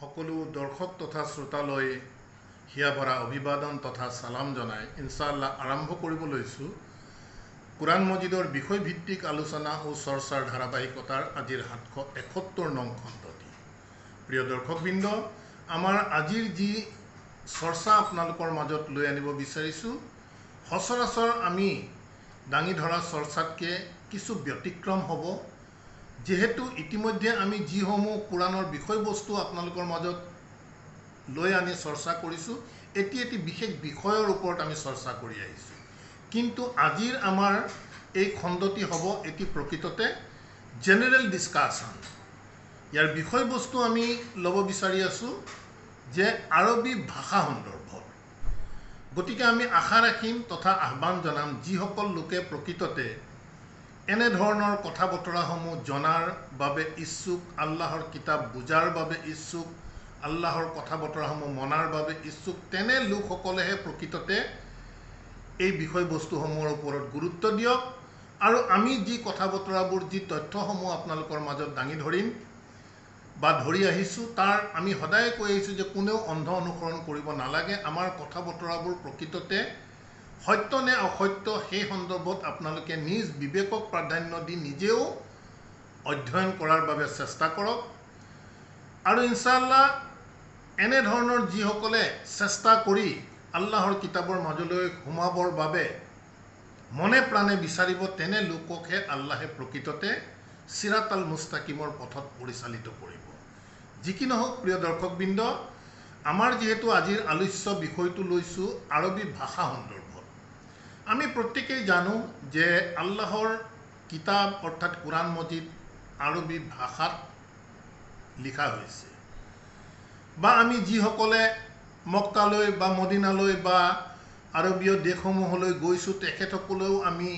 সকলো দৰ্শক তথা শ্ৰোতালৈ হিয়া ভৰা অভিবাদন তথা সালাম জনাই ইনশাআল্লাহ আৰম্ভ কৰিব লৈছোঁ কুৰাণ মজিদৰ বিষয়ভিত্তিক আলোচনা ও চৰ্চাৰ ধাৰাবাহিকতাৰ আজিৰ 771 নং খণ্ডটি। প্ৰিয় দৰ্শকবৃন্দ, আমাৰ আজিৰ যি চৰ্চা আপোনালোকৰ মাজত লৈ আনিব বিচাৰিছোঁ, সচৰাচৰ আমি দাঙি ধৰা চৰ্চাতকৈ কিছু ব্যতিক্ৰম হ'ব। যেহেতু ইতিমধ্যে আমি যিসমূহ কুৰাণৰ বিষয়বস্তু আপোনালোকৰ মাজত লৈ আনি চৰ্চা কৰিছোঁ, এটি বিশেষ বিষয়ৰ ওপৰত আমি চৰ্চা কৰি আহিছোঁ। কিন্তু আজিৰ আমাৰ এই খণ্ডটি হ'ব এটি প্ৰকৃততে জেনেৰেল ডিছকাশ্যন। ইয়াৰ বিষয়বস্তু আমি ল'ব বিচাৰি আছোঁ যে আৰবী ভাষা সন্দৰ্ভত। গতিকে আমি আশা ৰাখিম তথা আহ্বান জনাম যিসকল লোকে প্ৰকৃততে এনেধৰণৰ কথা বতৰাসমূহ জনাৰ বাবে ইচ্ছুক, আল্লাহৰ কিতাপ বুজাৰ বাবে ইচ্ছুক, আল্লাহৰ কথা বতৰাসমূহ মনাৰ বাবে ইচ্ছুক, তেনে লোকসকলেহে প্ৰকৃততে এই বিষয়বস্তুসমূহৰ ওপৰত গুৰুত্ব দিয়ক। আৰু আমি যি কথা বতৰাবোৰ, যি তথ্যসমূহ আপোনালোকৰ মাজত দাঙি ধৰিম বা ধৰি আহিছোঁ, তাৰ আমি সদায় কৈ আহিছোঁ যে কোনেও অন্ধ অনুসৰণ কৰিব নালাগে। আমাৰ কথা বতৰাবোৰ প্ৰকৃততে সত্য নে অসত্য সেই সন্দৰ্ভত আপোনালোকে নিজ বিবেকক প্ৰাধান্য দি নিজেও অধ্যয়ন কৰাৰ বাবে চেষ্টা কৰক। আৰু ইনশাআল্লাহ এনেধৰণৰ যিসকলে চেষ্টা কৰি আল্লাহৰ কিতাপৰ মাজলৈ সোমাবৰ বাবে মনে প্ৰাণে বিচাৰিব, তেনে লোককহে আল্লাহে প্ৰকৃততে চিৰাতাল মুস্তাকিমৰ পথত পৰিচালিত কৰিব। যি কি নহওক প্ৰিয় দৰ্শকবৃন্দ, আমাৰ যিহেতু আজিৰ আলোচ্য বিষয়টো লৈছোঁ আৰবী ভাষা সন্দৰ্ভত। আমি প্ৰত্যেকেই জানো যে আল্লাহৰ কিতাপ অৰ্থাৎ কুৰাণ মজিদ আৰবী ভাষাত লিখা হৈছে, বা আমি যিসকলে মক্কালৈ বা মদিনালৈ বা আৰবীয় দেশসমূহলৈ গৈছোঁ, তেখেতসকলেও আমি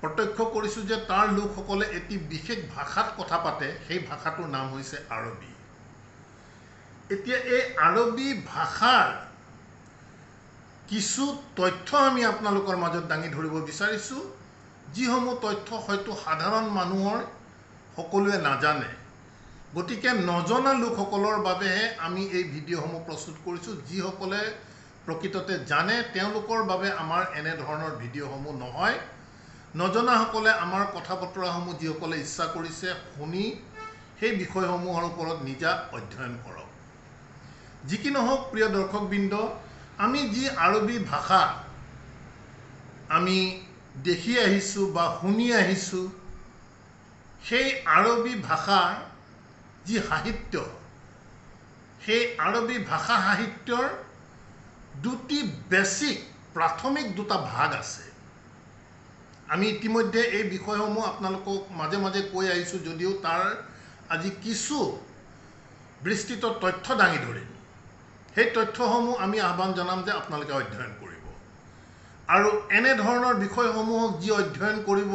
প্ৰত্যক্ষ কৰিছোঁ যে তাৰ লোকসকলে এটি বিশেষ ভাষাত কথা পাতে। সেই ভাষাটোৰ নাম হৈছে আৰবী। এতিয়া এই আৰবী ভাষাৰ কিছু তথ্য আমি আপোনালোকৰ মাজত দাঙি ধৰিব বিচাৰিছোঁ, যিসমূহ তথ্য হয়তো সাধাৰণ মানুহৰ সকলোৱে নাজানে। গতিকে নজনা লোকসকলৰ বাবেহে আমি এই ভিডিঅ'সমূহ প্ৰস্তুত কৰিছোঁ। যিসকলে প্ৰকৃততে জানে তেওঁলোকৰ বাবে আমাৰ এনেধৰণৰ ভিডিঅ'সমূহ নহয়। নজনাসকলে আমাৰ কথা বতৰাসমূহ যিসকলে ইচ্ছা কৰিছে শুনি সেই বিষয়সমূহৰ ওপৰত নিজা অধ্যয়ন কৰক। যি কি নহওক প্ৰিয় দৰ্শকবৃন্দ, আমি যি আৰবী ভাষা আমি দেখি আহিছোঁ বা শুনি আহিছোঁ, সেই আৰবী ভাষাৰ যি সাহিত্য, সেই আৰবী ভাষা সাহিত্যৰ দুটি বেছিক প্ৰাথমিক দুটা ভাগ আছে। আমি ইতিমধ্যে এই বিষয়সমূহ আপোনালোকক মাজে মাজে কৈ আহিছোঁ, যদিও তাৰ আজি কিছু বিস্তৃত তথ্য দাঙি ধৰিম। সেই তথ্যসমূহ আমি আহ্বান জনাম যে আপোনালোকে অধ্যয়ন কৰিব। আৰু এনেধৰণৰ বিষয়সমূহক যি অধ্যয়ন কৰিব,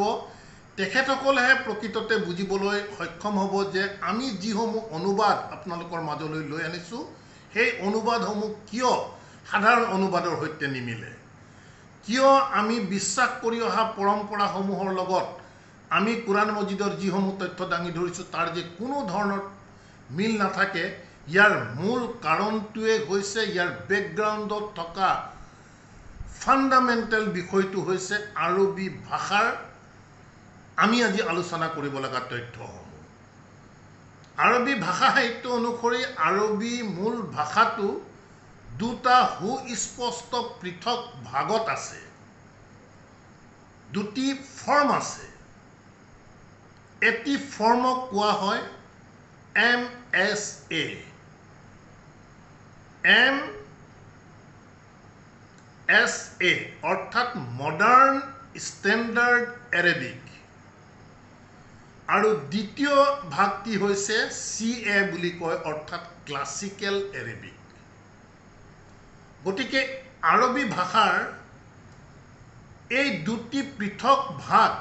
তেখেতসকলেহে প্ৰকৃততে বুজিবলৈ সক্ষম হ'ব যে আমি যিসমূহ অনুবাদ আপোনালোকৰ মাজলৈ লৈ আনিছোঁ, সেই অনুবাদসমূহ কিয় সাধাৰণ অনুবাদৰ সৈতে নিমিলে, কিয় আমি বিশ্বাস কৰি অহা পৰম্পৰাসমূহৰ লগত আমি কুৰাণ মজিদৰ যিসমূহ তথ্য দাঙি ধৰিছোঁ তাৰ যে কোনো ধৰণৰ মিল নাথাকে। ইয়াৰ মূল কাৰণটোৱে হৈছে, ইয়াৰ বেকগ্ৰাউণ্ডত থকা ফাণ্ডামেণ্টেল বিষয়টো হৈছে আৰবী ভাষাৰ আমি আজি আলোচনা কৰিব লগা তথ্যসমূহ। আৰবী ভাষা সাহিত্য অনুসৰি আৰবী মূল ভাষাটো দুটা সুস্পষ্ট পৃথক ভাগত আছে, দুটি ফৰ্ম আছে। এটি ফৰ্মক কোৱা হয় MSA, MSA অৰ্থাৎ মডাৰ্ণ ষ্টেণ্ডাৰ্ড এৰেবিক, আৰু দ্বিতীয় ভাগটি হৈছে CA বুলি কয়, অৰ্থাৎ ক্লাছিকেল এৰেবিক। গতিকে আৰবী ভাষাৰ এই দুটি পৃথক ভাগ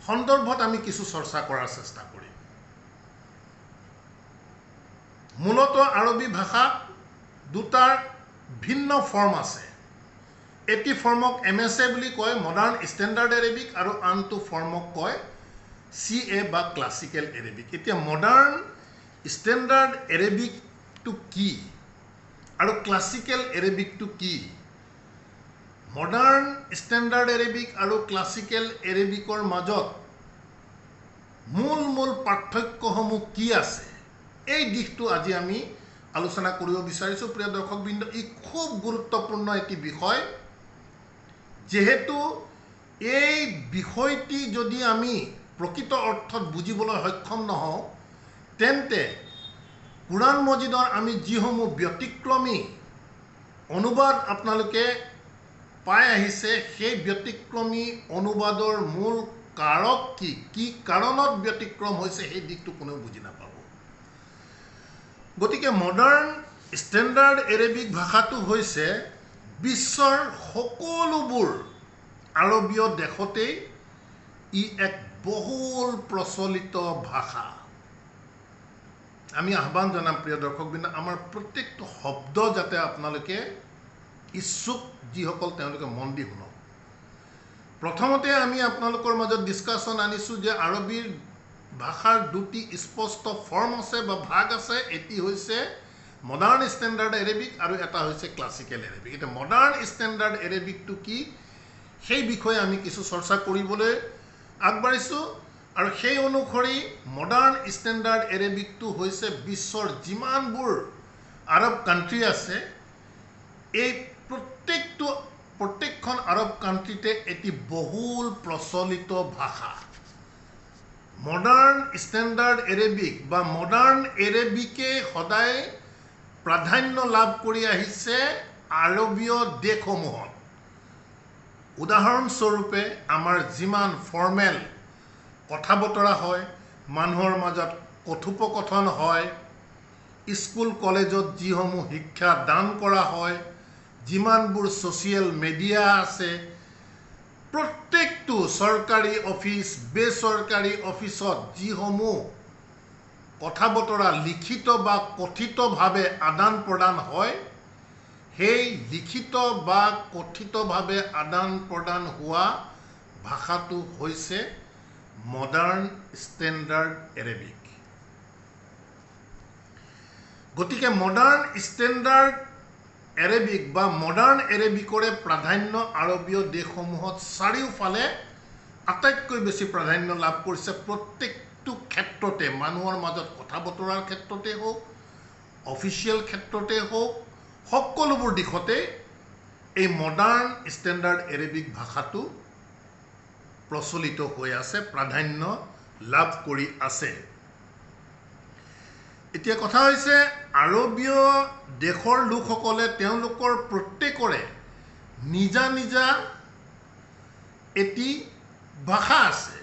সন্দৰ্ভত আমি কিছু চৰ্চা কৰাৰ চেষ্টা কৰিম। মূলত আৰবী ভাষাত দুটাৰ ভিন্ন ফৰ্ম আছে। এটি ফৰ্মক MSA বুলি কয়, মডাৰ্ণ ষ্টেণ্ডাৰ্ড এৰেবিক, আৰু আনটো ফৰ্মক কয় CA বা ক্লাছিকেল এৰেবিক। এতিয়া মডাৰ্ণ স্ট্যান্ডাৰ্ড এৰেবিকটো কি আৰু ক্লাছিকেল এৰেবিকটো কি মডাৰ্ণ স্ট্যান্ডাৰ্ড এৰেবিক আৰু ক্লাছিকেল এৰেবিকৰ মাজত মূল পাৰ্থক্যসমূহ কি আছে এই দিশটো আজি আমি আলোচনা কৰিব বিচাৰিছো প্ৰিয় দৰ্শকবৃন্দ ই খুব গুৰুত্বপূৰ্ণ এটি বিষয় যেহেতু এই বিষয়টি যদি আমি প্ৰকৃত অৰ্থত বুজিবলৈ সক্ষম নহওঁ তেন্তে কুৰাণ মজিদৰ আমি যিসমূহ ব্যতিক্ৰমী অনুবাদ আপোনালোকে পাই আহিছে সেই ব্যতিক্ৰমী অনুবাদৰ মূল কাৰক কি কাৰণত ব্যতিক্ৰম হৈছে সেই দিশটো কোনেও বুজি নাপাব গতিকে মডাৰ্ণ স্ট্যান্ডাৰ্ড এৰেবিক ভাষাটো হৈছে বিশ্বৰ সকলোবোৰ আৰবীয় দেশতেই ই এক বহুল প্ৰচলিত ভাষা আমি আহ্বান জনাম প্ৰিয় দৰ্শকবৃন্দ আমাৰ প্ৰত্যেকটো শব্দ যাতে আপোনালোকে ইচ্ছুক যিসকল তেওঁলোকে মন দি শুনক প্ৰথমতে আমি আপোনালোকৰ মাজত ডিসকাশন আনিছো যে আৰবীৰ ভাষাৰ দুটি স্পষ্ট ফৰ্ম আছে বা ভাগ আছে এটি হৈছে মডাৰ্ণ স্ট্যান্ডাৰ্ড এৰেবিক আৰু এটা হৈছে ক্লাছিকেল এৰেবিক এটা মডাৰ্ণ স্ট্যান্ডাৰ্ড এৰেবিকটো কি সেই বিষয়ে আমি কিছু চৰ্চা কৰিবলৈ আগবাঢ়িছো আৰু সেই অনুসৰি মডাৰ্ণ স্ট্যান্ডাৰ্ড এৰেবিকটো হৈছে বিশ্বৰ যিমানবোৰ আৰব কান্ট্ৰি আছে এই প্ৰত্যেকখন আৰব কান্ট্ৰিতে এটি বহুল প্ৰচলিত ভাষা মডাৰ্ণ স্ট্যান্ডাৰ্ড এৰেবিক বা মডাৰ্ণ এৰেবিকে সদায় প্ৰাধান্য লাভ কৰি আহিছে আৰবীয় দেশসমূহত উদাহৰণস্বৰূপে আমাৰ যিমান ফৰ্মেল কথা বতৰা হয় মানুহৰ মাজত কথোপকথন হয় স্কুল কলেজত যিসমূহ শিক্ষা দান কৰা হয় যিমানবোৰ সোশ্যাল মিডিয়া আছে প্ৰত্যেকটো চৰকাৰী অফিচ বেচৰকাৰী অফিচত যিসমূহ কথা বতৰা লিখিত বা কথিতভাৱে আদান প্ৰদান হয় সেই লিখিত বা কথিতভাৱে আদান প্ৰদান হোৱা ভাষাটো হৈছে মডাৰ্ণ স্ট্যান্ডাৰ্ড এৰেবিক গতিকে মডাৰ্ণ স্ট্যান্ডাৰ্ড এৰেবিক বা মডাৰ্ণ এৰেবিকৰে প্ৰাধান্য আৰবীয় দেশসমূহত চাৰিওফালে আটাইতকৈ বেছি প্ৰাধান্য লাভ কৰিছে প্ৰত্যেকটো ক্ষেত্ৰতে মানুহৰ মাজত কথা বতৰাৰ ক্ষেত্ৰতে হোক অফিচিয়েল ক্ষেত্ৰতে হোক সকলোবোৰ দিশতে এই মডাৰ্ণ স্ট্যান্ডাৰ্ড এৰেবিক ভাষাটো প্ৰচলিত হৈ আছে প্ৰাধান্য লাভ কৰি আছে এতিয়া কথা হৈছে আৰবীয় দেশৰ লোকসকলে তেওঁলোকৰ প্ৰত্যেকৰে নিজা নিজা এটি ভাষা আছে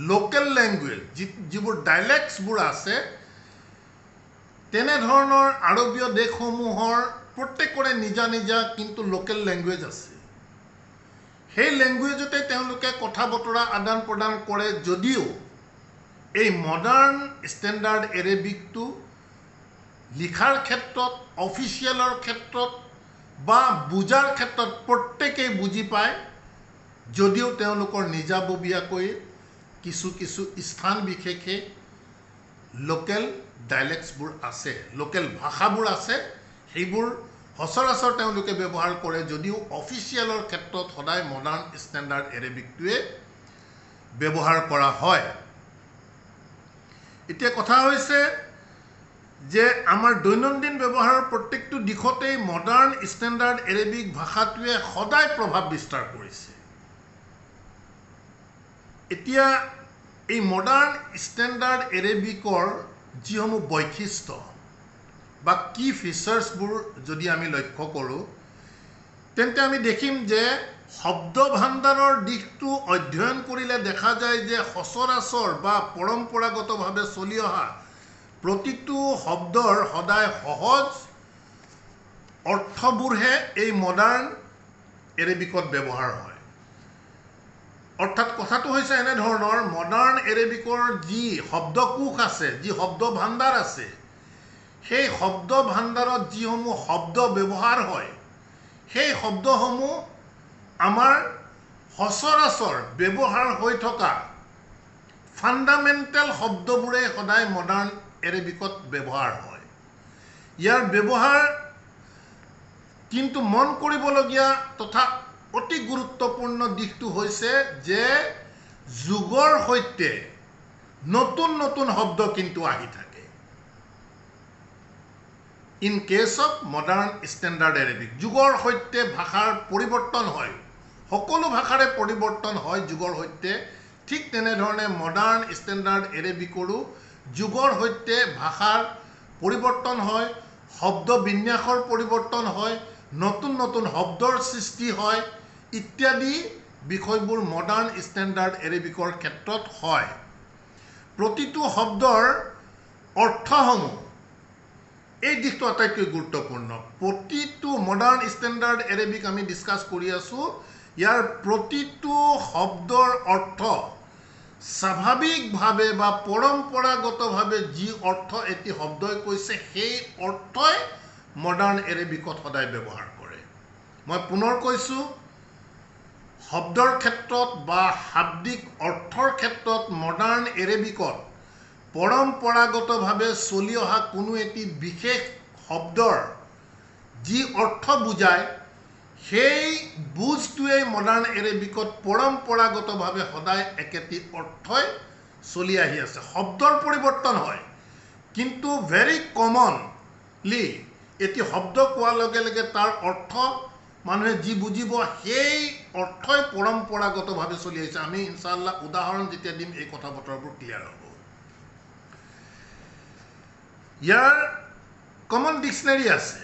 লোকেল ল্যাঙ্গুৱেজ যিবোৰ ডায়ালেক্টছবোৰ আছে তেনে ধৰণৰ আৰবীয় দেশসমূহৰ প্ৰত্যেকৰে নিজা নিজা কিন্তু লোকেল ল্যাঙ্গুৱেজ আছে সেই ল্যাঙ্গুৱেজতে তেওঁলোকে কথা বতৰা আদান প্ৰদান কৰে যদিও এই মডাৰ্ণ স্ট্যান্ডাৰ্ড এৰেবিকটো লিখাৰ ক্ষেত্ৰত অফিচিয়েলৰ ক্ষেত্ৰত বা বুজাৰ ক্ষেত্ৰত প্ৰত্যেকেই বুজি পায় যদিও তেওঁলোকৰ নিজাববীয়াকৈ কিছু স্থান বিশেষে লোকেল ডায়ালেক্টছবোৰ আছে লোকেল ভাষাবোৰ আছে সেইবোৰ সচৰাচৰ তেওঁলোকে ব্যৱহাৰ কৰে যদিও অফিচিয়েলৰ ক্ষেত্ৰত সদায় মডাৰ্ণ স্ট্যান্ডাৰ্ড এৰেবিকটোৱে ব্যৱহাৰ কৰা হয় এতিয়া কথা হৈছে যে আমাৰ দৈনন্দিন ব্যৱহাৰৰ প্ৰত্যেকটো দিশতেই মডাৰ্ণ স্ট্যান্ডাৰ্ড এৰেবিক ভাষাটোৱে সদায় প্ৰভাৱ বিস্তাৰ কৰিছে এতিয়া এই মডাৰ্ণ স্ট্যান্ডাৰ্ড এৰেবিকৰ যিসমূহ বৈশিষ্ট্য বা কি ফিচাৰ্ছবোৰ যদি আমি লক্ষ্য কৰোঁ তেন্তে আমি দেখিম যে শব্দ ভাণ্ডাৰৰ দিশটো অধ্যয়ন কৰিলে দেখা যায় যে সচৰাচৰ বা পৰম্পৰাগতভাৱে চলি অহা প্ৰতিটো শব্দৰ সদায় সহজ অৰ্থবোৰহে এই মডাৰ্ণ এৰেবিকত ব্যৱহাৰ হয় অৰ্থাৎ কথাটো হৈছে এনে ধৰণৰ মডাৰ্ণ এৰেবিকৰ যি শব্দকোষ আছে যি শব্দ ভাণ্ডাৰ আছে সেই শব্দ ভাণ্ডাৰত যিসমূহ শব্দ ব্যৱহাৰ হয় সেই শব্দসমূহ আমাৰ সচৰাচৰ ব্যৱহাৰ হৈ থকা ফাণ্ডামেণ্টেল শব্দবোৰে সদায় মডাৰ্ণ এৰেবিকত ব্যৱহাৰ হয়। ইয়াৰ ব্যৱহাৰ কিন্তু মন কৰিবলগীয়া তথা অতি গুৰুত্বপূৰ্ণ দিশটো হৈছে যে যুগৰ সৈতে নতুন নতুন শব্দ কিন্তু আহি থাকে। In case of modern standard Arabic, যুগৰ সৈতে ভাষাৰ পৰিৱৰ্তন হয়, সকলো ভাষাৰে পৰিৱৰ্তন হয় যুগৰ সৈতে। ঠিক তেনেধৰণে মডাৰ্ণ ষ্টেণ্ডাৰ্ড এৰেবিকৰো যুগৰ সৈতে ভাষাৰ পৰিৱৰ্তন হয়, শব্দ বিন্যাসৰ পৰিৱৰ্তন হয়, নতুন নতুন শব্দৰ সৃষ্টি হয় ইত্যাদি বিষয়বোৰ মডাৰ্ণ ষ্টেণ্ডাৰ্ড এৰেবিকৰ ক্ষেত্ৰত হয়। প্ৰতিটো শব্দৰ অৰ্থসমূহ, এই দিশটো আটাইতকৈ গুৰুত্বপূৰ্ণ। প্ৰতিটো মডাৰ্ণ ষ্টেণ্ডাৰ্ড এৰেবিক আমি ডিছকাছ কৰি আছোঁ, ইয়াৰ প্ৰতিটো শব্দৰ অৰ্থ স্বাভাৱিকভাৱে বা পৰম্পৰাগতভাৱে যি অৰ্থ এটি শব্দই কৈছে সেই অৰ্থই মডাৰ্ণ এৰেবিকত সদায় ব্যৱহাৰ কৰে। মই পুনৰ কৈছোঁ, শব্দৰ ক্ষেত্ৰত বা শাব্দিক অৰ্থৰ ক্ষেত্ৰত মডাৰ্ণ এৰেবিকত পৰম্পৰাগতভাৱে চলি অহা কোনো এটি বিশেষ শব্দৰ যি অৰ্থ বুজায় সেই বুজটোৱেই মডাৰ্ণ এৰেবিকত পৰম্পৰাগতভাৱে সদায় একেটি অৰ্থই চলি আহি আছে। শব্দৰ পৰিৱৰ্তন হয়, কিন্তু ভেৰি কমনলি এটি শব্দ কোৱাৰ লগে লগে তাৰ অৰ্থ মানুহে যি বুজিব সেই অৰ্থই পৰম্পৰাগতভাৱে চলি আহিছে। আমি ইনশাআল্লাহ উদাহৰণ যেতিয়া দিম এই কথা বতৰাবোৰ ক্লিয়াৰ হ'ব। ইয়াৰ কমন ডিকশ্যনেৰী আছে।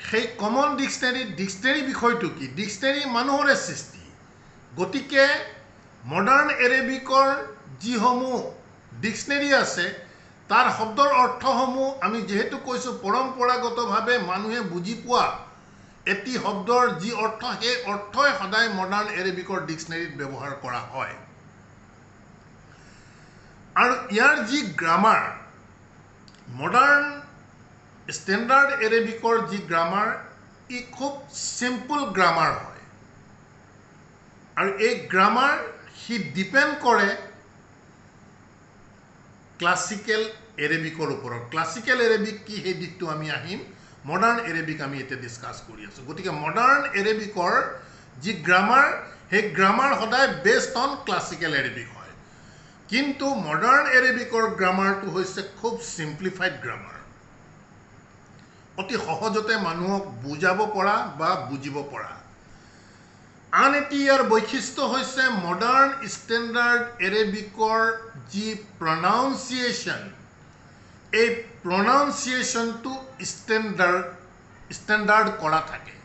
সেই কমন ডিকশ্যনেৰী বিষয়টো কি? ডিকশ্যনেৰী মানুহৰে সৃষ্টি। গতিকে মডাৰ্ণ এৰেবিকৰ যিসমূহ ডিকশ্যনেৰী আছে তাৰ শব্দৰ অৰ্থসমূহ আমি যিহেতু কৈছোঁ পৰম্পৰাগতভাৱে মানুহে বুজি পোৱা এটি শব্দৰ যি অৰ্থ সেই অৰ্থই সদায় মডাৰ্ণ এৰেবিকৰ ডিকশ্যনেৰীত ব্যৱহাৰ কৰা হয়। আৰু ইয়াৰ যি গ্ৰামাৰ, মডাৰ্ণ ষ্টেণ্ডাৰ্ড এৰেবিকৰ যি গ্ৰামাৰ, ই খুব চিম্পল গ্ৰামাৰ হয়। আৰু এই গ্ৰামাৰ সি ডিপেণ্ড কৰে ক্লাছিকেল এৰেবিকৰ ওপৰত। ক্লাছিকেল এৰেবিক কি সেই দিশটো আমি আহিম, মডাৰ্ণ এৰেবিক আমি এতিয়া ডিছকাছ কৰি আছোঁ। গতিকে মডাৰ্ণ এৰেবিকৰ যি গ্ৰামাৰ সেই গ্ৰামাৰ সদায় বেছড অন ক্লাছিকেল এৰেবিক হয়। কিন্তু মডাৰ্ণ এৰেবিকৰ গ্ৰামাৰটো হৈছে খুব চিম্প্লিফাইড গ্ৰামাৰ, অতি সহজতে মানুহক বুজাব পৰা বা বুজিব পৰা। আন এটি ইয়াৰ বৈশিষ্ট্য হৈছে মডাৰ্ণ ষ্টেণ্ডাৰ্ড এৰেবিকৰ যি প্ৰনাউন্সিয়েশ্যন, এই প্ৰনাউন্সিয়েশ্যনটো ষ্টেণ্ডাৰ্ড কৰা থাকে।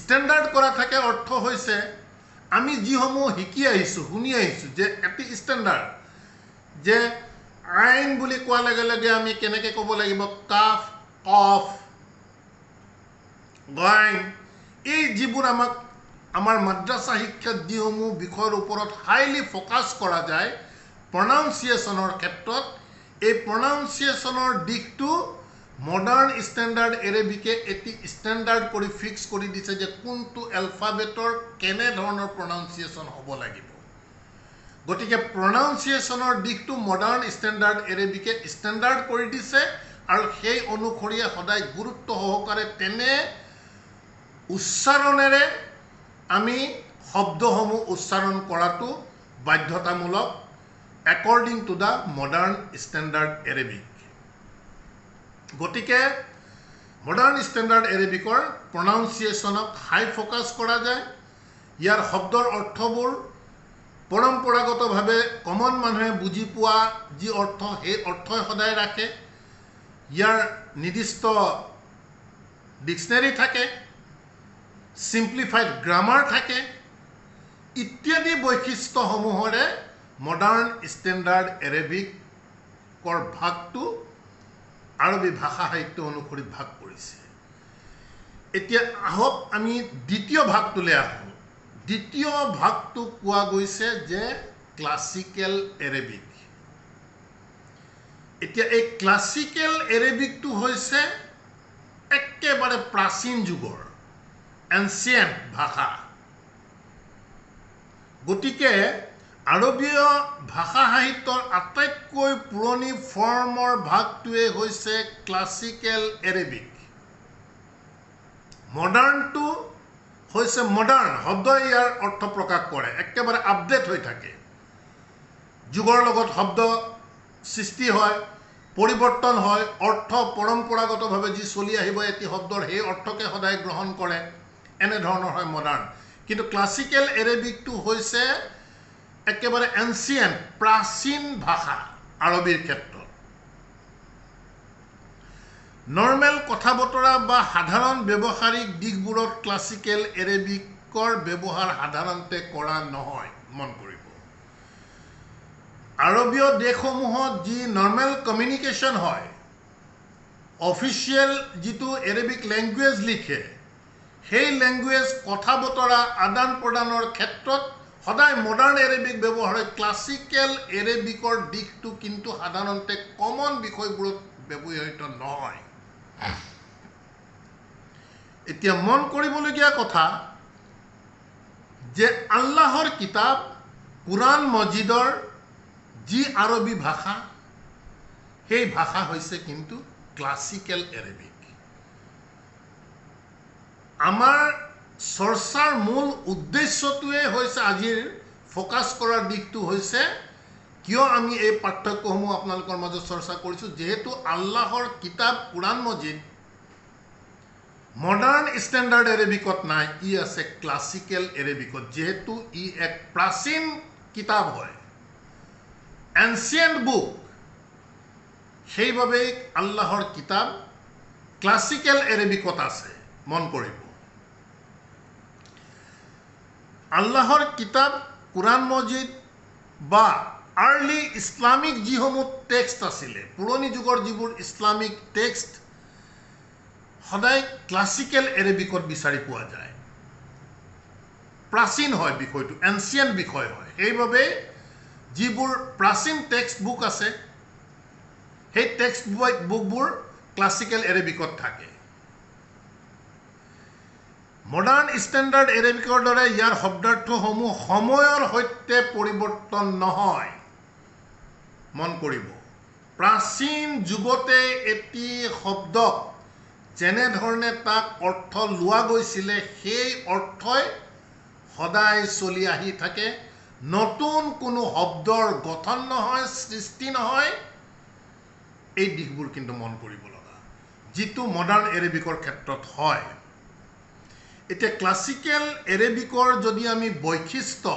ষ্টেণ্ডাৰ্ড কৰা থাকে অৰ্থ হৈছে আমি যিসমূহ শিকি আহিছোঁ, শুনি আহিছোঁ যে এটি ষ্টেণ্ডাৰ্ড, যে আইন বুলি কোৱাৰ লগে লগে আমি কেনেকৈ ক'ব লাগিব, কাফ, কফ, গাইন, এই যিবোৰ আমাক আমাৰ মাদ্ৰাছা শিক্ষাত যিসমূহ বিষয়ৰ ওপৰত হাইলি ফ'কাছ কৰা যায় প্ৰনাউন্সিয়েশ্যনৰ ক্ষেত্ৰত, এই প্ৰনাউন্সিয়েশ্যনৰ দিশটো মডাৰ্ণ ষ্টেণ্ডাৰ্ড এৰেবিকে এটি ষ্টেণ্ডাৰ্ড কৰি ফিক্স কৰি দিছে যে কোনটো এলফাবেটৰ কেনেধৰণৰ প্ৰনাউন্সিয়েশ্যন হ'ব লাগিব। গতিকে প্ৰনাউন্সিয়েশ্যনৰ দিশটো মডাৰ্ণ ষ্টেণ্ডাৰ্ড এৰেবিকে ষ্টেণ্ডাৰ্ড কৰি দিছে আৰু সেই অনুসৰিয়ে সদায় গুৰুত্ব সহকাৰে তেনে উচ্চাৰণেৰে আমি শব্দসমূহ উচ্চাৰণ কৰাটো বাধ্যতামূলক according to the modern standard Arabic. গতিকে মডাৰ্ণ ষ্টেণ্ডাৰ্ড এৰেবিকৰ প্ৰনাউন্সিয়েশ্যনক হাই ফ'কাছ কৰা যায়। ইয়াৰ শব্দৰ অৰ্থবোৰ পৰম্পৰাগতভাৱে কমন মানুহে বুজি পোৱা যি অৰ্থ সেই অৰ্থই সদায় ৰাখে। ইয়াৰ নিৰ্দিষ্ট ডিকশ্যনেৰী থাকে, চিম্প্লিফাইড গ্ৰামাৰ থাকে ইত্যাদি বৈশিষ্ট্যসমূহৰে মডাৰ্ণ ষ্টেণ্ডাৰ্ড এৰেবিকৰ ভাগটো আৰবী ভাষা সাহিত্য অনুসৰি ভাগ কৰিছে। এতিয়া আহক আমি দ্বিতীয় ভাগটোলৈ আহোঁ। দ্বিতীয় ভাগটো কোৱা গৈছে যে ক্লাছিকেল এৰেবিক। এতিয়া এই ক্লাছিকেল এৰেবিকটো হৈছে একেবাৰে প্ৰাচীন যুগৰ এনচিয়েণ্ট ভাষা। গতিকে আৰবীয় ভাষা সাহিত্যৰ আটাইতকৈ পুৰণি ফৰ্মৰ ভাগটোৱে হৈছে ক্লাছিকেল এৰেবিক। মডাৰ্ণটো হৈছে মডাৰ্ণ শব্দই ইয়াৰ অৰ্থ প্ৰকাশ কৰে, একেবাৰে আপডেট হৈ থাকে। যুগৰ লগত শব্দ সৃষ্টি হয়, পৰিৱৰ্তন হয়, অৰ্থ পৰম্পৰাগতভাৱে যি চলি আহিব এটি শব্দৰ সেই অৰ্থকে সদায় গ্ৰহণ কৰে, এনেধৰণৰ হয় মডাৰ্ণ। কিন্তু ক্লাছিকেল এৰেবিকটো হৈছে একেবাৰে এনচিয়েণ্ট, প্ৰাচীন ভাষা আৰবীৰ ক্ষেত্ৰত। নৰ্মেল কথা বতৰা বা সাধাৰণ ব্যৱহাৰিক দিশবোৰত ক্লাছিকেল এৰেবিকৰ ব্যৱহাৰ সাধাৰণতে কৰা নহয়, মন কৰিব। আৰবীয় দেশসমূহত যি নৰ্মেল কমিউনিকেশ্যন হয়, অফিচিয়েল যিটো এৰেবিক লেংগুৱেজ লিখে, সেই লেংগুৱেজ কথা বতৰা আদান প্ৰদানৰ ক্ষেত্ৰত সদায় মডাৰ্ণ এৰেবিক ব্যৱহাৰ হয়। ক্লাছিকেল এৰেবিকৰ দিশটো কিন্তু সাধাৰণতে কমন বিষয়বোৰত ব্যৱহৃত নহয়। এতিয়া মন কৰিবলগীয়া কথা যে আল্লাহৰ কিতাপ কুৰাণ মজিদৰ যি আৰবী ভাষা, সেই ভাষা হৈছে কিন্তু ক্লাছিকেল এৰেবিক। আমাৰ চৰ্চাৰ মূল উদ্দেশ্যটোৱে হৈছে, আজিৰ ফ'কাছ কৰাৰ দিশটো হৈছে, কিয় আমি এই পাৰ্থক্যসমূহ আপোনালোকৰ মাজত চৰ্চা কৰিছোঁ, যিহেতু আল্লাহৰ কিতাপ কুৰাণ মজিদ মডাৰ্ণ ষ্টেণ্ডাৰ্ড এৰেবিকত নাই, ই আছে ক্লাছিকেল এৰেবিকত। যিহেতু ই এক প্ৰাচীন কিতাপ হয়, এনচিয়েণ্ট বুক, সেইবাবেই আল্লাহৰ কিতাপ ক্লাছিকেল এৰেবিকত আছে। মন কৰিব, আল্লাহৰ কিতাপ কুৰাণ মজিদ বা আৰ্লি ইছলামিক যিসমূহ টেক্সট আছিলে, পুৰণি যুগৰ যিবোৰ ইছলামিক টেক্সট, সদায় ক্লাছিকেল এৰেবিকত বিচাৰি পোৱা যায়। প্ৰাচীন হয় বিষয়টো, এনচিয়েণ্ট বিষয় হয়। সেইবাবে যিবোৰ প্ৰাচীন টেক্সট বুক আছে, সেই টেক্সট বুকবোৰ ক্লাছিকেল এৰেবিকত থাকে। মডাৰ্ণ ষ্টেণ্ডাৰ্ড এৰেবিকৰ দৰে ইয়াৰ শব্দাৰ্থসমূহ সময়ৰ সৈতে পৰিৱৰ্তন নহয়। মন কৰিব, প্ৰাচীন যুগতে এটি শব্দক যেনেধৰণে তাক অৰ্থ লোৱা গৈছিলে, সেই অৰ্থই সদায় চলি আহি থাকে। নতুন কোনো শব্দৰ গঠন নহয়, সৃষ্টি নহয়। এই দিশবোৰ কিন্তু মন কৰিব লগা, যিটো মডাৰ্ণ এৰেবিকৰ ক্ষেত্ৰত হয়। এতিয়া ক্লাছিকেল এৰেবিকৰ যদি আমি বৈশিষ্ট্য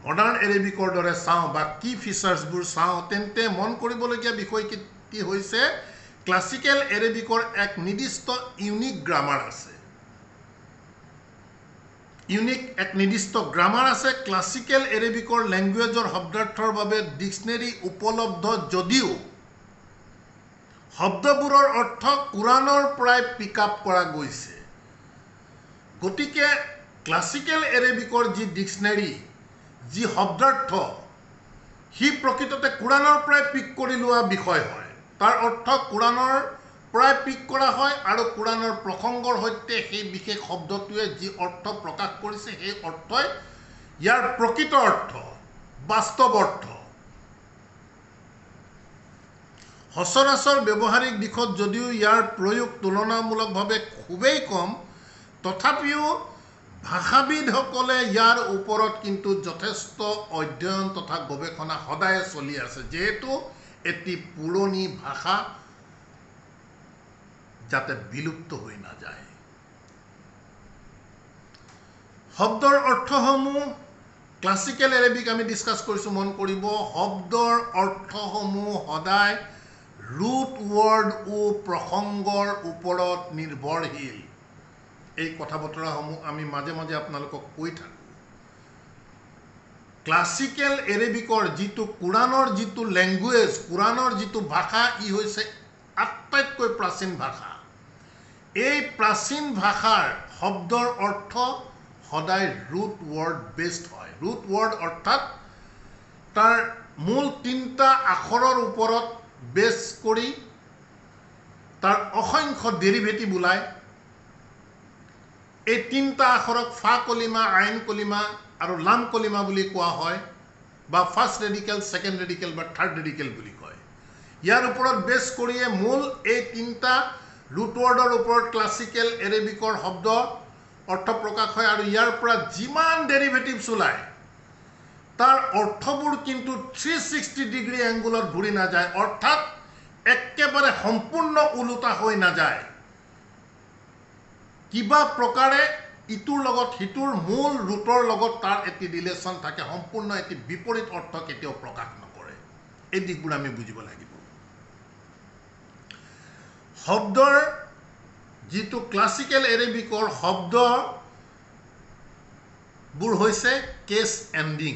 মডাৰ্ণ এৰেবিকৰ দৰে চাওঁ বা কি ফিচাৰ্ছবোৰ চাওঁ, তেন্তে মন কৰিবলগীয়া বিষয় কি হৈছে, ক্লাছিকেল এৰেবিকৰ এক নিৰ্দিষ্ট ইউনিক গ্ৰামাৰ আছে। এক নিৰ্দিষ্ট গ্ৰামাৰ আছে। ক্লাছিকেল এৰেবিকৰ লেংগুৱেজৰ শব্দাৰ্থৰ বাবে ডিক্সনেৰী উপলব্ধ যদিও শব্দবোৰৰ অৰ্থ কুৰাণৰ পৰাই পিক আপ কৰা গৈছে। গতিকে ক্লাছিকেল এৰেবিকৰ যি ডিক্সনেৰী, যি শব্দাৰ্থ, সি প্ৰকৃততে কুৰাণৰ পৰাই পিক কৰি লোৱা বিষয় হয়। তাৰ অৰ্থ কুৰাণৰ পৰাই পিক কৰা হয়, আৰু কুৰাণৰ প্ৰসংগৰ সৈতে সেই বিশেষ শব্দটোৱে যি অৰ্থ প্ৰকাশ কৰিছে, সেই অৰ্থই ইয়াৰ প্ৰকৃত অৰ্থ, বাস্তৱ অৰ্থ। সচৰাচৰ ব্যৱহাৰিক দিশত যদিও ইয়াৰ প্ৰয়োগ তুলনামূলকভাৱে খুবেই কম, তথাপিও ভাষাবিদসকলে ইয়াৰ ওপৰত কিন্তু যথেষ্ট অধ্যয়ন তথা গৱেষণা সদায় চলি আছে, যিহেতু এটি পুৰণি ভাষা যাতে বিলুপ্ত হৈ নাযায়। শব্দৰ অৰ্থসমূহ ক্লাছিকেল এৰেবিক আমি ডিছকাছ কৰিছোঁ। মন কৰিব, শব্দৰ অৰ্থসমূহ সদায় ৰুট ৱৰ্ড ও প্ৰসংগৰ ওপৰত নিৰ্ভৰশীল। এই কথা বতৰাসমূহ আমি মাজে মাজে আপোনালোকক কৈ থাকোঁ। ক্লাছিকেল এৰেবিকৰ যিটো কুৰাণৰ যিটো লেংগুৱেজ, কুৰাণৰ যিটো ভাষা, ই হৈছে আটাইতকৈ প্ৰাচীন ভাষা। এই প্ৰাচীন ভাষাৰ শব্দৰ অৰ্থ সদায় ৰুট ৱৰ্ড বেছড হয়। ৰুট ৱৰ্ড অৰ্থাৎ তাৰ মূল 3টা আখৰৰ ওপৰত বেছ কৰি তাৰ অসংখ্য ডেৰিভেটিভ ওলায়। এই 3টা আখৰক ফা কলিমা, আইন কলিমা আৰু লাম কলিমা বুলি কোৱা হয়। বা ফাৰ্ষ্ট ৰেডিকেল, ছেকেণ্ড ৰেডিকেল বা থাৰ্ড ৰেডিকেল বুলি কয়। ইয়াৰ ওপৰত বেছ কৰিয়ে মূল এই তিনিটা ৰুট ৱৰ্ডৰ ওপৰত ক্লাছিকেল এৰেবিকৰ শব্দ অৰ্থ প্ৰকাশ হয়, আৰু ইয়াৰ পৰা যিমান ডেৰিভেটিভছ ওলায় তাৰ অৰ্থবোৰ কিন্তু 360 ডিগ্ৰী এংগুলত ঘূৰি নাযায়, অৰ্থাৎ একেবাৰে সম্পূৰ্ণ ওলোটা হৈ নাযায়। কিবা প্ৰকাৰে ইটোৰ লগত সিটোৰ মূল ৰুটৰ লগত তাৰ এটি ৰিলেশ্যন থাকে, সম্পূৰ্ণ এটি বিপৰীত অৰ্থ কেতিয়াও প্ৰকাশ নকৰে। এই দিশবোৰ আমি বুজিব লাগিব। শব্দৰ যিটো ক্লাছিকেল এৰেবিকৰ শব্দবোৰ হৈছে কেছ এণ্ডিং।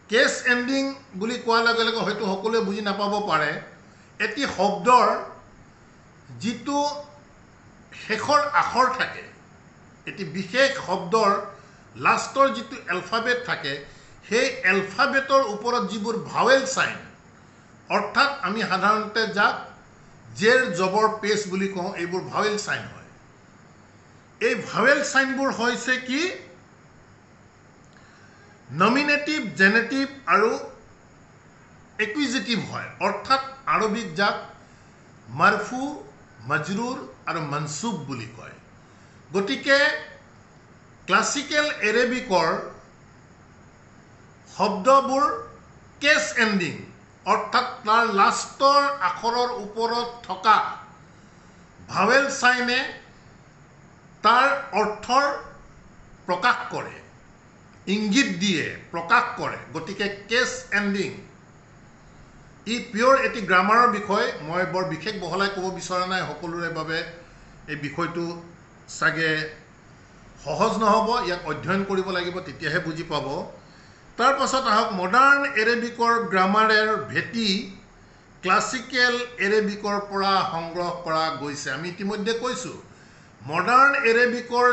কেছ এণ্ডিং বুলি কোৱাৰ লগে লগে হয়তো সকলোৱে বুজি নাপাব পাৰে, এটি শব্দৰ যিটো শেষৰ আখৰ থাকে, এটি বিশেষ শব্দৰ লাষ্টৰ যিটো এলফাবেট থাকে, সেই এলফাবেটৰ ওপৰত যিবোৰ ভাৱেল চাইন, অৰ্থাৎ আমি সাধাৰণতে যাক জেৰ জবৰ পেছ বুলি কওঁ, এইবোৰ ভাৱেল চাইন হয়। এই ভাৱেল চাইনবোৰ হৈছে কি? নমিনেটিভ, জেনেটিভ আৰু একুইজিটিভ হয়, অৰ্থাৎ আৰবিক যাক মাৰফু, মজৰুৰ আৰু মনসুব বুলি কয়। গতিকে ক্লাছিকেল এৰেবিকৰ শব্দবোৰ কেছ এণ্ডিং, অৰ্থাৎ তাৰ লাষ্টৰ আখৰৰ ওপৰত থকা ভাৱেল চাইনে তাৰ অৰ্থৰ প্ৰকাশ কৰে, ইংগিত দিয়ে, প্ৰকাশ কৰে। গতিকে কেছ এণ্ডিং ই পিয়ৰ এটি গ্ৰামাৰৰ বিষয়। মই বৰ বিশেষ বহলাই ক'ব বিচৰা নাই, সকলোৰে বাবে এই বিষয়টো চাগে সহজ নহ'ব, ইয়াক অধ্যয়ন কৰিব লাগিব, তেতিয়াহে বুজি পাব। তাৰ পাছত আহক মডাৰ্ণ এৰেবিকৰ গ্ৰামাৰৰ ভেটি ক্লাছিকেল এৰেবিকৰ পৰা সংগ্ৰহ কৰা গৈছে। আমি ইতিমধ্যে কৈছোঁ মডাৰ্ণ এৰেবিকৰ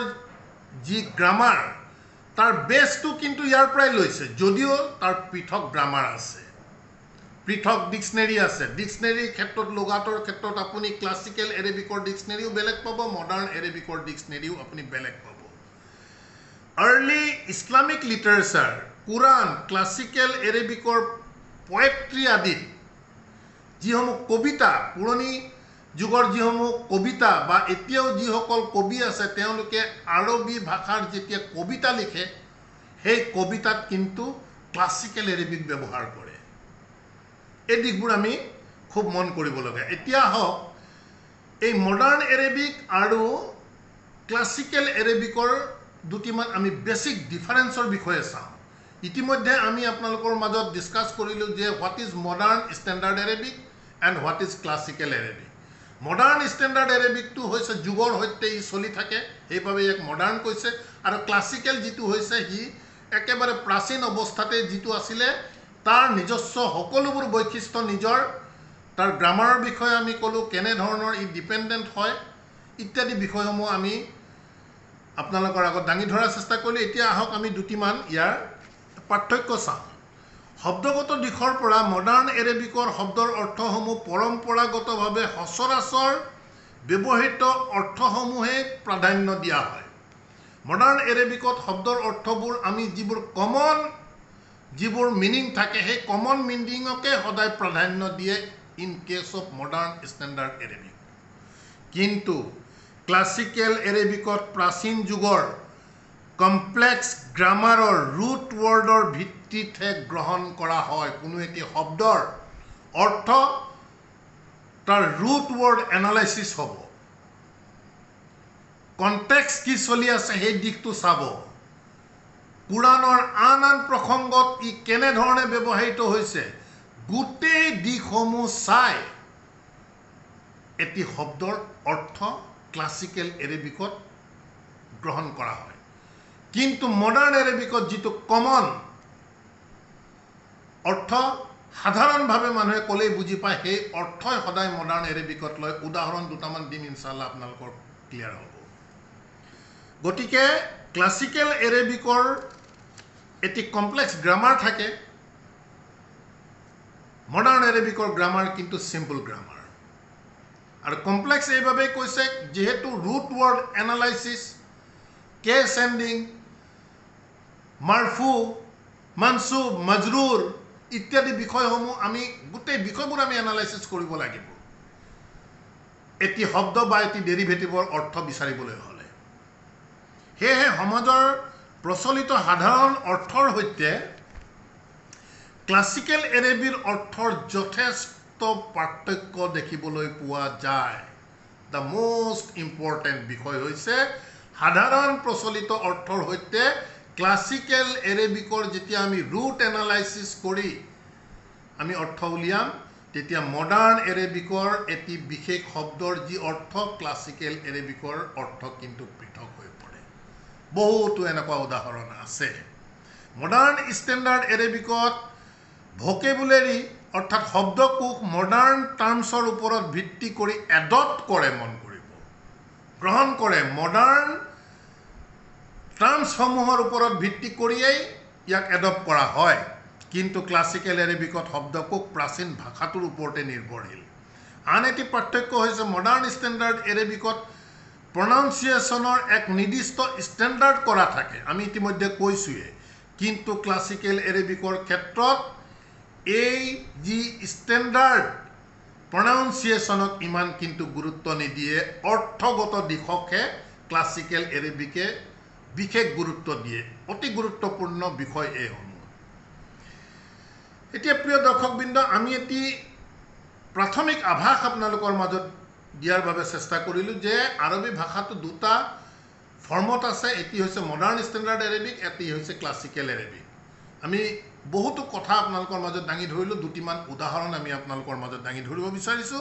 যি গ্ৰামাৰ তাৰ বেছটো কিন্তু ইয়াৰ পৰাই লৈছে, যদিও তাৰ পৃথক গ্ৰামাৰ আছে, পৃথক ডিক্সনেৰী আছে। ডিক্সনেৰীৰ ক্ষেত্ৰত, লগাটৰ ক্ষেত্ৰত আপুনি ক্লাছিকেল এৰেবিকৰ ডিক্সনেৰীও বেলেগ পাব, মডাৰ্ণ এৰেবিকৰ ডিক্সনেৰীও আপুনি বেলেগ পাব। আৰ্লি ইছলামিক লিটাৰেচাৰ, কোৰাণ, ক্লাছিকেল এৰেবিকৰ পয়েট্ৰি আদিত যিসমূহ কবিতা, পুৰণি যুগৰ যিসমূহ কবিতা বা এতিয়াও যিসকল কবি আছে, তেওঁলোকে আৰবী ভাষাৰ যেতিয়া কবিতা লিখে, সেই কবিতাত কিন্তু ক্লাছিকেল এৰেবিক ব্যৱহাৰ কৰে। এই দিশবোৰ আমি খুব মন কৰিবলগীয়া। এতিয়া হওক এই মডাৰ্ণ এৰেবিক আৰু ক্লাছিকেল এৰেবিকৰ দুটিমান আমি বেছিক ডিফাৰেঞ্চৰ বিষয়ে চাওঁ। ইতিমধ্যে আমি আপোনালোকৰ মাজত ডিছকাছ কৰিলোঁ যে what is modern standard Arabic and what is classical Arabic. Modern standard এৰেবিকটো হৈছে যুগৰ সৈতে ই চলি থাকে, সেইবাবে ইয়াক মডাৰ্ণ কৈছে। আৰু ক্লাছিকেল যিটো হৈছে, সি একেবাৰে প্ৰাচীন অৱস্থাতে যিটো আছিলে, তাৰ নিজস্ব সকলোবোৰ বৈশিষ্ট্য নিজৰ। তাৰ গ্ৰামাৰৰ বিষয়ে আমি ক'লোঁ, কেনেধৰণৰ ই ডিপেণ্ডেণ্ট হয়, ইত্যাদি বিষয়সমূহ আমি আপোনালোকৰ আগত দাঙি ধৰাৰ চেষ্টা কৰিলোঁ। এতিয়া আহক আমি দুটিমান ইয়াৰ পাৰ্থক্য চাওঁ। শব্দগত দিশৰ পৰা মডাৰ্ণ এৰেবিকৰ শব্দৰ অৰ্থসমূহ পৰম্পৰাগতভাৱে সচৰাচৰ ব্যৱহৃত অৰ্থসমূহে প্ৰাধান্য দিয়া হয়। মডাৰ্ণ এৰেবিকত শব্দৰ অৰ্থবোৰ আমি যিবোৰ মিনিং থাকে, সেই কমন মিনিঙকে সদায় প্ৰাধান্য দিয়ে in case of modern standard Arabic. কিন্তু ক্লাছিকেল এৰেবিকত প্ৰাচীন যুগৰ কমপ্লেক্স গ্ৰামাৰৰ ৰুট ৱৰ্ডৰ ভিত্তিতহে গ্ৰহণ কৰা হয়। কোনো এটি শব্দৰ অৰ্থ তাৰ ৰুট ৱৰ্ড এনালাইচিছ হ'ব, কনটেক্সট কি চলি আছে সেই দিশটো চাব, কোৰাণৰ আন আন প্ৰসংগত ই কেনেধৰণে ব্যৱহৃত হৈছে, গোটেই দিশসমূহ চাই এটি শব্দৰ অৰ্থ ক্লাছিকেল এৰেবিকত গ্ৰহণ কৰা হয়। কিন্তু মডাৰ্ণ এৰেবিকত যিটো কমন অৰ্থ, সাধাৰণভাৱে মানুহে ক'লেই বুজি পায়, সেই অৰ্থই সদায় মডাৰ্ণ এৰেবিকত লয়। উদাহৰণ দুটামান দিম, ইনশাআল্লাহ আপোনালোকৰ ক্লিয়াৰ হ'ব। গতিকে ক্লাছিকেল এৰেবিকৰ এটি কমপ্লেক্স গ্ৰামাৰ থাকে, মডাৰ্ণ এৰেবিকৰ গ্ৰামাৰ কিন্তু চিম্পল গ্ৰামাৰ। আৰু কমপ্লেক্স এইবাবেই কৈছে যিহেতু root word analysis, case ending, মাৰফু, মানসুব মাজৰুৰ ইত্যাদি বিষয়সমূহ আমি গোটেই বিষয়বোৰ আমি এনালাইসিস কৰিব লাগিব এটি শব্দ বা এটি ডেৰিভেটিভৰ অৰ্থ বিচাৰিবলৈ হ'লে হেহে সমাজৰ প্ৰচলিত সাধাৰণ অৰ্থৰ সৈতে ক্লাসিক্যাল এৰেবিৰ অৰ্থৰ যথেষ্ট পাৰ্থক্য দেখিবলৈ পোৱা যায় The most important বিষয় হৈছে সাধাৰণ প্ৰচলিত অৰ্থৰ সৈতে ক্লাসিক্যাল এৰেবিকৰ যেতিয়া আমি ৰুট এনালাইসিস কৰি আমি অৰ্থ উলিয়াম তেতিয়া মডাৰ্ণ এৰেবিকৰ এটি বিশেষ শব্দৰ যি অৰ্থ ক্লাসিক্যাল এৰেবিকৰ অৰ্থ কিন্তু পৃথক হৈ পৰে বহুতো এনেকুৱা উদাহৰণ আছে মডাৰ্ণ স্ট্যান্ডাৰ্ড এৰেবিকত ভোকেবুলাৰি অৰ্থাৎ শব্দকোষ মডাৰ্ণ টাৰ্মছৰ ওপৰত ভিত্তি কৰি এডপ্ট কৰে মন কৰিব গ্ৰহণ কৰে মডাৰ্ণ টাৰ্মছসমূহৰ ওপৰত ভিত্তি কৰিয়েই ইয়াক এডপ্ট কৰা হয় কিন্তু ক্লাসিক্যাল এৰেবিকত শব্দকোষ প্ৰাচীন ভাষাটোৰ ওপৰতে নিৰ্ভৰশীল আন এটি পাৰ্থক্য হৈছে মডাৰ্ণ ষ্টেণ্ডাৰ্ড এৰেবিকত প্ৰনাউন্সিয়েশ্যনৰ এক নিৰ্দিষ্ট ষ্টেণ্ডাৰ্ড কৰা থাকে আমি ইতিমধ্যে কৈছোৱে কিন্তু ক্লাসিক্যাল এৰেবিকৰ ক্ষেত্ৰত এই যি ষ্টেণ্ডাৰ্ড প্ৰনাউন্সিয়েশ্যনক ইমান কিন্তু গুৰুত্ব নিদিয়ে অৰ্থগত দিশকহে ক্লাসিক্যাল এৰেবিকে বিশেষ গুৰুত্ব দিয়ে অতি গুৰুত্বপূৰ্ণ বিষয় এইসমূহ এতিয়া প্ৰিয় দৰ্শকবৃন্দ আমি এটি প্ৰাথমিক আভাস আপোনালোকৰ মাজত দিয়াৰ বাবে চেষ্টা কৰিলো যে আৰবী ভাষাটো দুটা ফৰ্মত আছে এটি হৈছে মডাৰ্ণ ষ্টেণ্ডাৰ্ড এৰেবিক এটি হৈছে ক্লাসিক্যাল এৰেবিক আমি বহুতো কথা আপোনালোকৰ মাজত দাঙি ধৰিলো দুটিমান উদাহৰণ আমি আপোনালোকৰ মাজত দাঙি ধৰিব বিচাৰিছো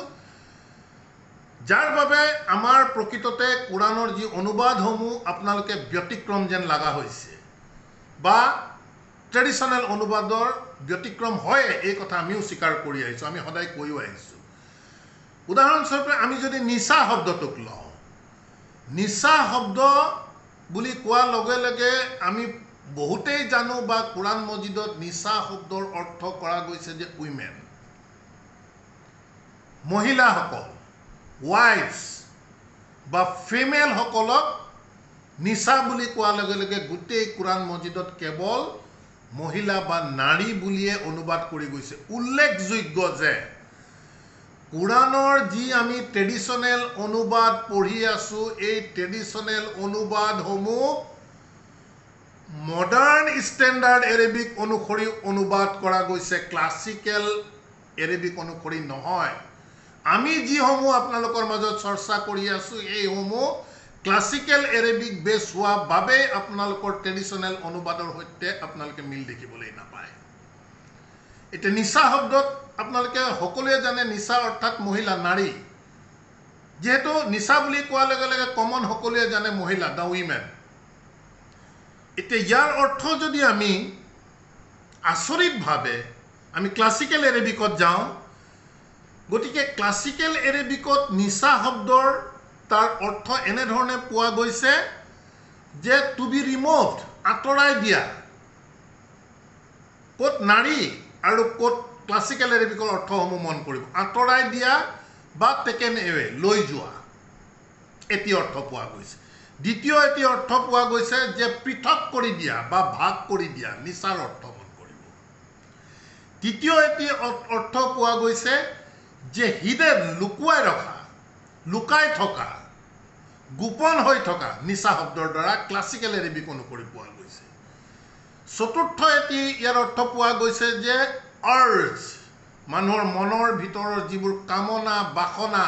যাৰ বাবে আমাৰ প্ৰকৃততে কোৰানৰ যি অনুবাদসমূহ আপোনালোকে ব্যতিক্ৰম যেন লাগা হৈছে বা ট্ৰেডিশনাল অনুবাদৰ ব্যতিক্ৰম হয় এই কথা আমিও স্বীকাৰ কৰি আহিছো আমি সদায় কৈও আহিছো উদাহৰণস্বৰূপে আমি যদি নিচা শব্দটোক লওঁ নিচা শব্দ বুলি কোৱাৰ লগে লগে আমি বহুতেই জানো বা কোৰান মজিদত নিচা শব্দৰ অৰ্থ কৰা গৈছে যে উইমেন মহিলাসকল wives বা ফিমেল সকলক নিচা বুলি কোৱাৰ লগে লগে গোটেই কোৰান মজিদত কেৱল মহিলা বা নাৰী বুলিয়ে অনুবাদ কৰি গৈছে উল্লেখযোগ্য যে কোৰানৰ যি আমি ট্ৰেডিশনাল অনুবাদ পঢ়ি আছো এই ট্ৰেডিশনাল অনুবাদসমূহ মডাৰ্ণ ষ্টেণ্ডাৰ্ড এৰেবিক অনুসৰি অনুবাদ কৰা গৈছে ক্লাসিক্যাল এৰেবিক অনুসৰি নহয় আমি যিসমূহ আপোনালোকৰ মাজত চৰ্চা কৰি আছো এইসমূহ ক্লাসিক্যাল এৰেবিক বেছ হোৱা বাবে আপোনালোকৰ ট্ৰেডিশনাল অনুবাদৰ সৈতে আপোনালোকে মিল দেখিবলৈ নাপায় এটা নিচা শব্দত আপোনালোকে সকলোৱে জানে নিচা অৰ্থাৎ মহিলা নাৰী যেহেতু নিচা বুলি কোৱাৰ লগে লগে কমন সকলোৱে জানে মহিলা দা উইমেন এতিয়া ইয়াৰ অৰ্থ যদি আমি আচৰিতভাৱে আমি ক্লাসিক্যাল এৰেবিকত যাওঁ গতিকে ক্লাসিক্যাল এৰেবিকত নিচা শব্দৰ তাৰ অৰ্থ এনে ধৰণে পোৱা গৈছে যে টু বি ৰিমুভড আঁতৰাই দিয়া কোট নাৰী আৰু কোট ক্লাসিক্যাল এৰেবিকৰ অৰ্থসমূহ মন কৰিব আঁতৰাই দিয়া বা টেকেন এৱে লৈ যোৱা এটি অৰ্থ পোৱা গৈছে দ্বিতীয় এটি অৰ্থ পোৱা গৈছে যে পৃথক কৰি দিয়া বা ভাগ কৰি দিয়া নিচাৰ অৰ্থ মন কৰিব তৃতীয় এটি অৰ্থ পোৱা গৈছে যে হিডেন লুকুৱাই ৰখা লুকাই থকা গোপন হৈ থকা নিচা শব্দৰ দ্বাৰা ক্লাসিক্যাল এৰেবিক অনুসৰি পোৱা গৈছে চতুৰ্থ এটি ইয়াৰ অৰ্থ পোৱা গৈছে যে আৰ্জ মানুহৰ মনৰ ভিতৰৰ যিবোৰ কামনা বাসনা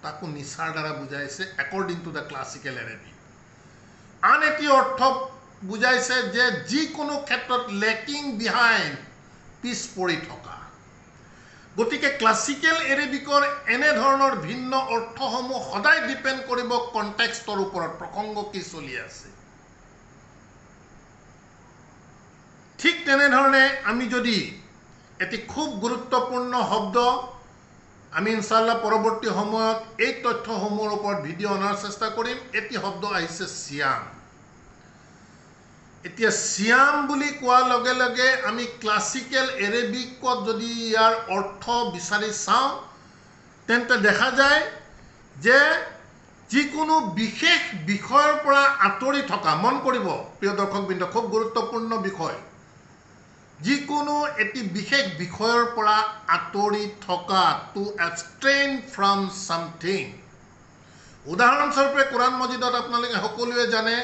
তাকো নিচাৰ দ্বাৰা বুজাইছে according to the classical Arabic আন এটি অৰ্থ বুজাইছে যে যিকোনো ক্ষেত্ৰত লেকিং বিহাইণ্ড পিছ পৰি থকা গতিকে ক্লাসিক্যাল এৰেবিকৰ এনে ধৰণৰ ভিন্ন অৰ্থসমূহ সদায় ডিপেন্ড কৰিব কনটেক্সটৰ ওপৰত প্ৰসংগ কি চলি আছে ঠিক তেনে ধৰণে আমি যদি এটি খুব গুৰুত্বপূৰ্ণ শব্দ আমি ইনশাআল্লাহ পৰৱৰ্তী সময়ত এই তথ্যসমূহৰ ওপৰত ভিডিঅ' অনাৰ চেষ্টা কৰিম এটি শব্দ আহিছে সিয়াম এতিয়া সিয়াম বুলি কোৱাৰ লগে লগে আমি ক্লাসিক্যাল এৰেবিকত যদি ইয়াৰ অৰ্থ বিচাৰি চাওঁ তেন্তে দেখা যায় যে যিকোনো বিশেষ বিষয়ৰ পৰা আঁতৰি থকা মন কৰিব প্ৰিয় দৰ্শকবৃন্দ খুব গুৰুত্বপূৰ্ণ বিষয় যিকোনো এটি বিশেষ বিষয়ৰ পৰা আঁতৰি থকা, টু abstain from something. উদাহৰণস্বৰূপে কোৰাণ মজিদত আপোনালোকে সকলোৱে জানে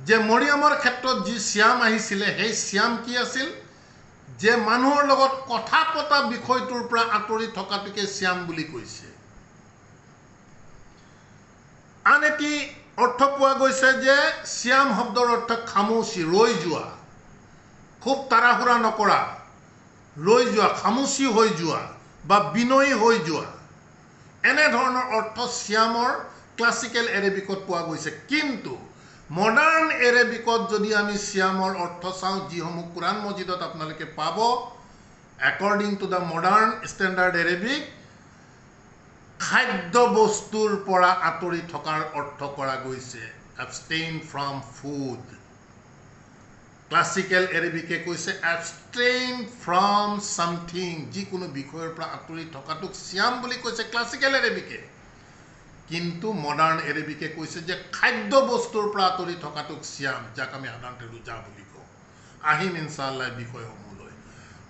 যে মৰিয়মৰ ক্ষেত্ৰত যি শ্যাম আহিছিলে, সেই শ্যাম কি আছিল? যে মানুহৰ লগত কথা পতা বিষয়টোৰ পৰা আঁতৰি থকাটোকে শ্যাম বুলি কৈছে। আন এটি অৰ্থ পোৱা গৈছে যে শ্যাম শব্দৰ অৰ্থ খামোচি, ৰৈ যোৱা, খুব তাড়াহুড়া নকৰা, ৰৈ যোৱা, খামোচি হৈ যোৱা বা বিনয়ী হৈ যোৱা, এনে ধৰণৰ অৰ্থ শ্যামৰ ক্লাছিকেল এৰেবিকত পোৱা গৈছে। কিন্তু মডাৰ্ণ এৰেবিকত যদি আমি শ্যামৰ অৰ্থ চাওঁ, যিসমূহ কোৰাণ মজিদত আপোনালোকে পাব, according to the modern standard Arabic, খাদ্য বস্তুৰ পৰা আঁতৰি থকাৰ অৰ্থ কৰা গৈছে, abstain from food. ক্লাছিকেল এৰেবিকে কৈছে abstain from something, যিকোনো বিষয়ৰ পৰা আঁতৰি থকাটোক শ্যাম বুলি কৈছে ক্লাছিকেল এৰেবিকে। কিন্তু মডাৰ্ণ এৰেবিকে কৈছে যে খাদ্য বস্তুৰ পৰা আঁতৰি থকাটোক শ্যাম, যাক আমি সাধাৰণতে ৰোজা বুলি কওঁ। আহিম ইনশাআল্লাহ বিষয়সমূহলৈ।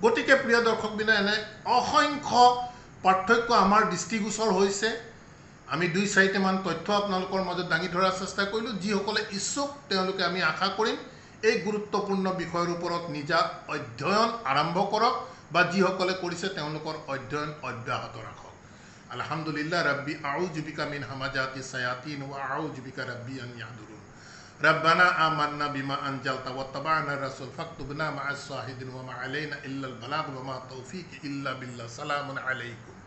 গতিকে প্ৰিয় দৰ্শকবিনা, এনে অসংখ্য পাৰ্থক্য আমাৰ দৃষ্টিগোচৰ হৈছে। আমি 2-4টামান তথ্য আপোনালোকৰ মাজত দাঙি ধৰাৰ চেষ্টা কৰিলোঁ। যিসকলে ইচ্ছুক তেওঁলোকে আমি আশা কৰিম এই গুৰুত্বপূৰ্ণ বিষয়ৰ ওপৰত নিজা অধ্যয়ন আৰম্ভ কৰক, বা যিসকলে কৰিছে তেওঁলোকৰ অধ্যয়ন অব্যাহত ৰাখক। আলহামদুলিল্লাহ ৰাব্বি আউযু বিকা মিন হামাজাতি শায়াতিন ওয়া আউযু বিকা রাব্বি আন ইয়াহদুরুন। রাব্বানা আমান্না বিমা আনজালতা ওয়াত্তাবা'না রাসূল ফাকতুবনা মা'আস শাহিদিন ওয়া মা আলাইনা ইল্লাল বালাগ ওয়া মা তাওফীকি ইল্লা বিল্লাহ। সালামুন আলাইকুম।